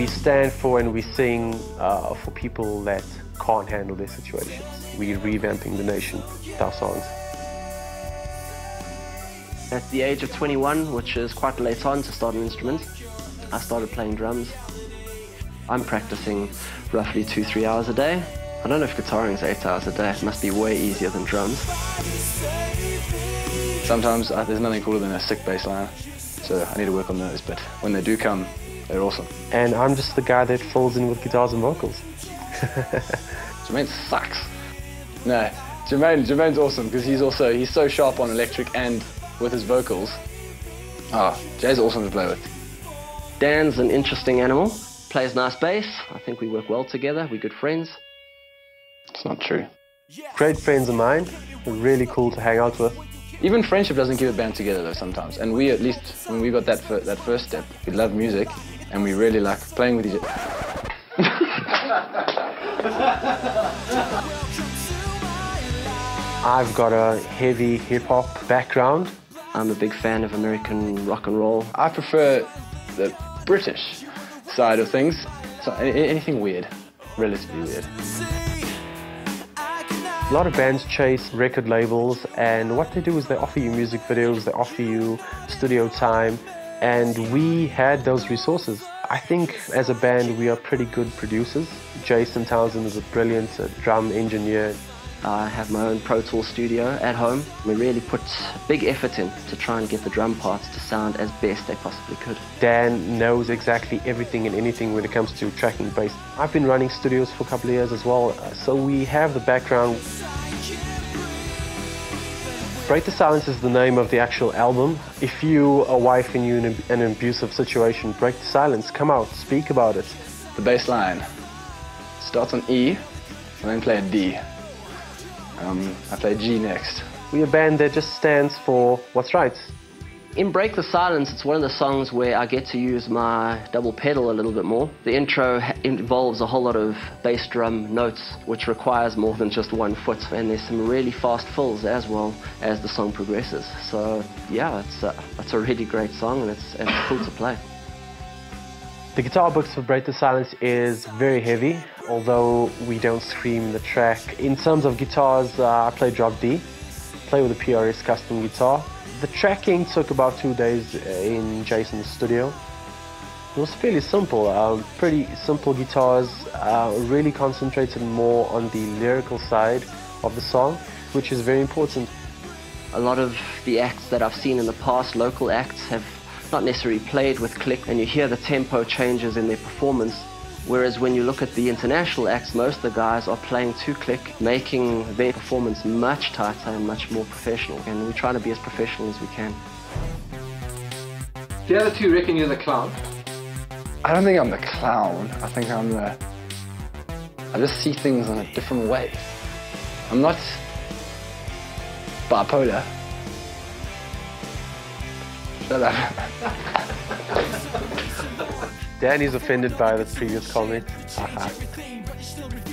We stand for and we sing for people that can't handle their situations. We're revamping the nation with our songs. At the age of 21, which is quite late on to start an instrument, I started playing drums. I'm practicing roughly 2-3 hours a day. I don't know if guitaring is 8 hours a day. It must be way easier than drums. Sometimes there's nothing cooler than a sick bass line, so I need to work on those, but when they do come, they're awesome. And I'm just the guy that fills in with guitars and vocals. Jermaine sucks. No, Jermaine's awesome because he's so sharp on electric and with his vocals. Jay's awesome to play with. Dan's an interesting animal, plays nice bass. I think we work well together, we're good friends. It's not true. Great friends of mine, really cool to hang out with. Even friendship doesn't keep a band together though sometimes. And we, at least when we got that first step, we love music and we really like playing with each other. I've got a heavy hip-hop background. I'm a big fan of American rock and roll. I prefer the British side of things. So anything weird, relatively weird. A lot of bands chase record labels, and what they do is they offer you music videos, they offer you studio time, and we had those resources. I think as a band we are pretty good producers. Jason Townsend is a brilliant drum engineer. I have my own Pro Tools studio at home. We really put big effort in to try and get the drum parts to sound as best they possibly could. Dan knows exactly everything and anything when it comes to tracking bass. I've been running studios for a couple of years as well, so we have the background. Break the Silence is the name of the actual album. If you are a wife and you're in an abusive situation, break the silence, come out, speak about it. The bass line starts on E and then play a D. I play G next. We're a band that just stands for what's right. In Break the Silence, it's one of the songs where I get to use my double pedal a little bit more. The intro involves a whole lot of bass drum notes, which requires more than just 1 foot, and there's some really fast fills as well as the song progresses. So yeah, it's a really great song, and it's cool to play. The guitar books for Break the Silence is very heavy, although we don't scream the track. In terms of guitars, I play drop D, play with a PRS custom guitar. The tracking took about 2 days in Jason's studio. It was fairly simple, pretty simple guitars, really concentrated more on the lyrical side of the song, which is very important. A lot of the acts that I've seen in the past, local acts, have not necessarily played with click, and you hear the tempo changes in their performance. Whereas when you look at the international acts, most of the guys are playing to click, making their performance much tighter and much more professional. And we try to be as professional as we can. The other two reckon you're the clown? I don't think I'm the clown. I think I just see things in a different way. I'm not bipolar. Shut up. Danny's offended by the previous comment.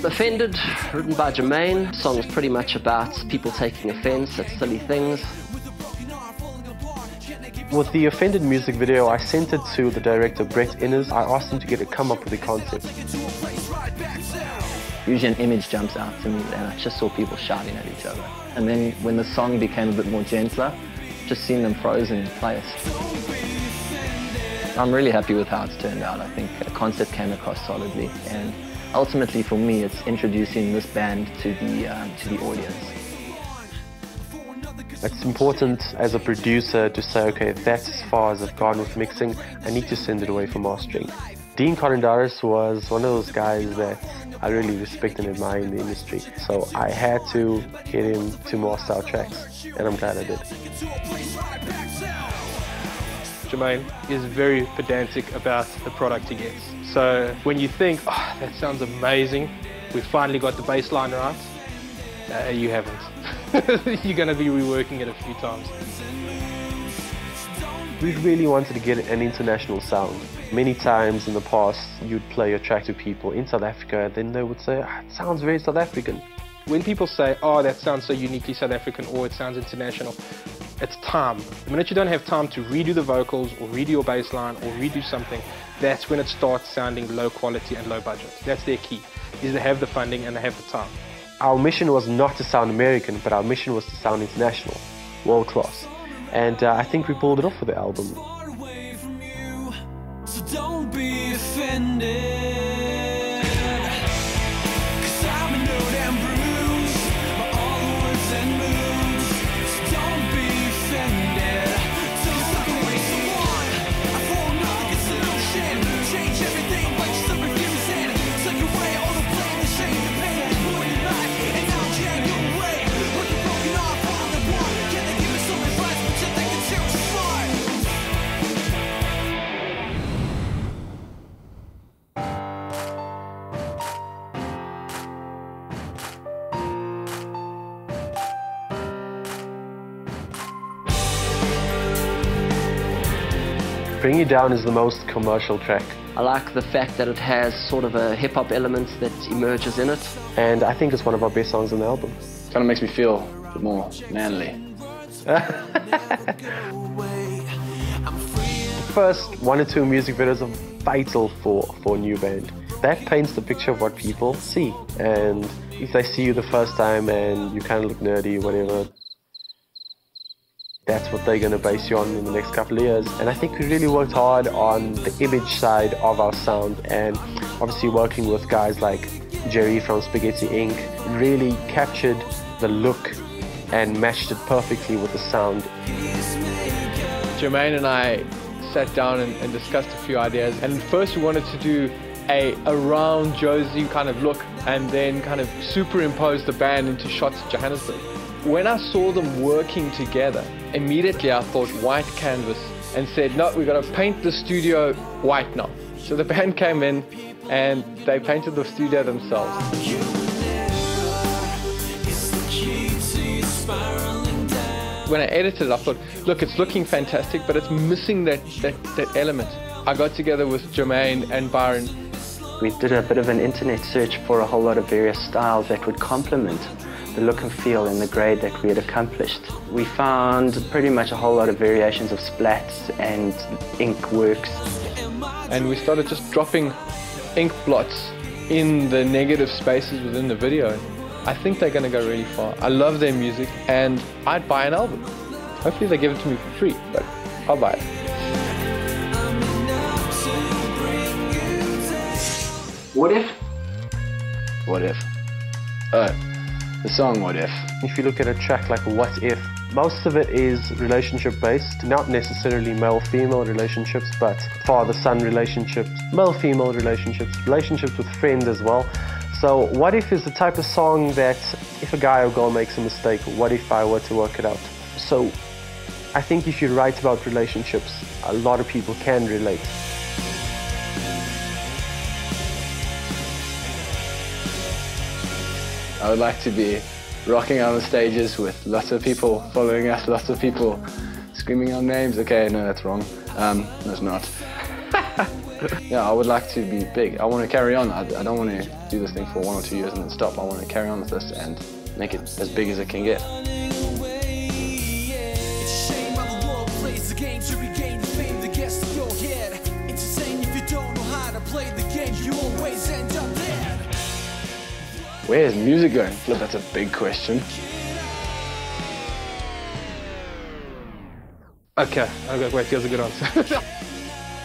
Offended, written by Jermaine. The song is pretty much about people taking offense at silly things. With the Offended music video, I sent it to the director, Brett Innes. I asked him to come up with a concept. Usually an image jumps out to me, and I just saw people shouting at each other. And then when the song became a bit more gentler, just seeing them frozen in place. I'm really happy with how it's turned out. I think the concept came across solidly, and ultimately for me it's introducing this band to the audience. It's important as a producer to say, okay, that's as far as I've gone with mixing, I need to send it away for mastering. Dean Conindaris was one of those guys that I really respect and admire in the industry, so I had to get him to master our tracks, and I'm glad I did. Jermaine is very pedantic about the product he gets. So when you think, oh, that sounds amazing, we finally got the bass line right, you haven't. You're going to be reworking it a few times. We really wanted to get an international sound. Many times in the past, you'd play your track to people in South Africa, then they would say, it sounds very South African. When people say, oh, that sounds so uniquely South African, or it sounds international, It's time. The minute you don't have time to redo the vocals or redo your bass line or redo something, that's when it starts sounding low quality and low budget. That's their key, is they have the funding and they have the time. Our mission was not to sound American, but our mission was to sound international, world class. And I think we pulled it off with the album. So don't be offended. Bring You Down is the most commercial track. I like the fact that it has sort of a hip-hop element that emerges in it. And I think it's one of our best songs on the album. Kind of makes me feel a bit more manly. First 1 or 2 music videos are vital for a new band. That paints the picture of what people see. And if they see you the first time and you kind of look nerdy, whatever, that's what they're going to base you on in the next couple of years. And I think we really worked hard on the image side of our sound, and obviously working with guys like Jerry from Spaghetti Inc. really captured the look and matched it perfectly with the sound. Jermaine and I sat down and discussed a few ideas, and first we wanted to do a round Josie kind of look and then kind of superimpose the band into shots of Johannesburg. When I saw them working together, immediately I thought white canvas and said, no, we've got to paint the studio white now. So the band came in and they painted the studio themselves. When I edited it, I thought, look, it's looking fantastic, but it's missing that element. I got together with Jermaine and Byron. We did a bit of an internet search for a whole lot of various styles that would complement the look and feel and the grade that we had accomplished. We found pretty much a whole lot of variations of splats and ink works. And we started just dropping ink blots in the negative spaces within the video. I think they're going to go really far. I love their music and I'd buy an album. Hopefully they give it to me for free, but I'll buy it. What if? What if? Oh, the song What If. If you look at a track like What If, most of it is relationship based, not necessarily male-female relationships, but father-son relationships, male-female relationships, relationships with friends as well. So What If is the type of song that if a guy or girl makes a mistake, what if I were to work it out? So I think if you write about relationships, a lot of people can relate. I would like to be rocking on the stages with lots of people following us, lots of people screaming our names. Okay, no, that's wrong. No, it's not. Yeah, I would like to be big. I want to carry on. I don't want to do this thing for 1 or 2 years and then stop. I want to carry on with this and make it as big as it can get. Where's music going? Flip, that's a big question. Okay, wait, here's a good answer.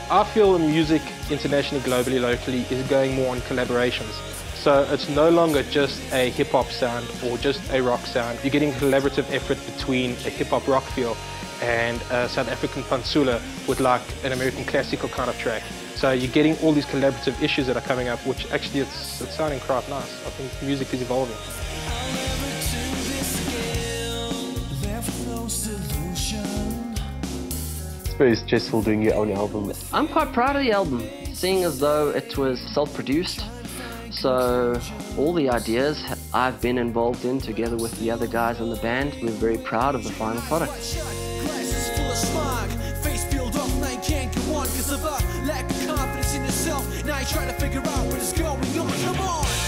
I feel music internationally, globally, locally is going more on collaborations. So it's no longer just a hip-hop sound or just a rock sound. You're getting collaborative effort between a hip-hop rock feel and a South African pantsula with like an American classical kind of track. So you're getting all these collaborative issues that are coming up, which actually it's sounding quite nice. I think music is evolving. It's very stressful doing your own album. I'm quite proud of the album, seeing as though it was self-produced. So all the ideas I've been involved in together with the other guys in the band. We're very proud of the final product. Lack of confidence in yourself. Now you try to figure out what is going on. Come on.